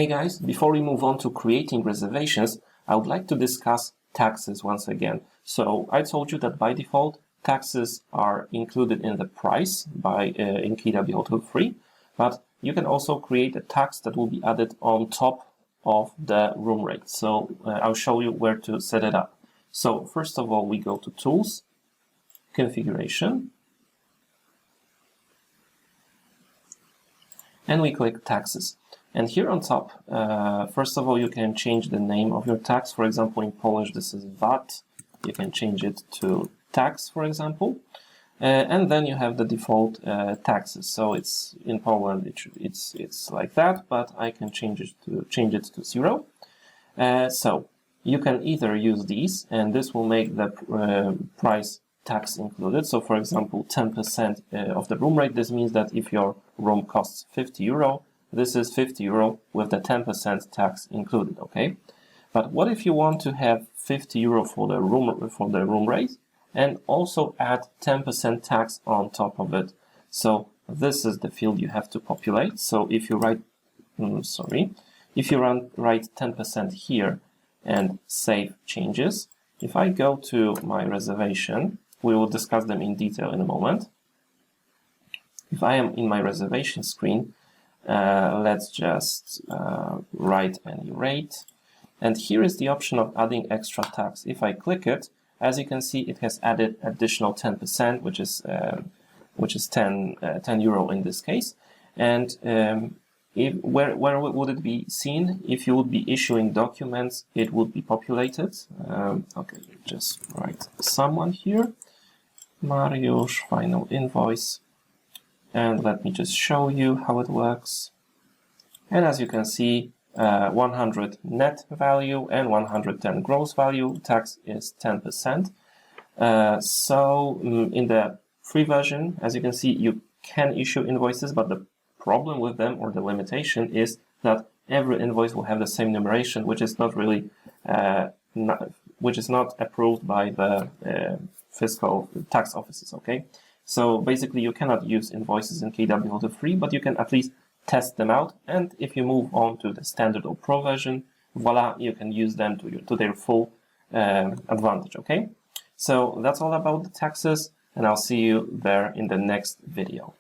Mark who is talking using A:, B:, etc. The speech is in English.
A: Hey guys, before we move on to creating reservations, I would like to discuss taxes once again. So I told you that by default, taxes are included in the price in KWHotel free, but you can also create a tax that will be added on top of the room rate. So I'll show you where to set it up. So first of all, we go to Tools, Configuration, and we click Taxes. And here on top, first of all, you can change the name of your tax. For example, in Polish, this is VAT. You can change it to tax, for example. And then you have the default taxes. So it's in Poland, it's like that, but I can change it to 0. So you can either use these, and this will make the price tax included. So for example, 10% of the room rate. This means that if your room costs €50, this is €50 with the 10% tax included, okay? But what if you want to have €50 for the room rate and also add 10% tax on top of it? So this is the field you have to populate. So if you write, write 10% here and save changes, if I go to my reservation, we will discuss them in detail in a moment. If I am in my reservation screen, let's just write any rate. And here is the option of adding extra tax. If I click it, as you can see, it has added additional 10%, which is €10 in this case. And where would it be seen? If you would be issuing documents, it would be populated. Okay, just write someone here. Mariusz, final invoice. And let me just show you how it works. And as you can see, 100 net value and 110 gross value. Tax is 10%. In the free version, as you can see, you can issue invoices, but the problem with them, or the limitation, is that every invoice will have the same numeration, which is not really, which is not approved by the fiscal tax offices. Okay. So basically, you cannot use invoices in KWHotel free, but you can at least test them out. And if you move on to the standard or pro version, voila, you can use them to their full advantage. Okay, so that's all about the taxes, and I'll see you there in the next video.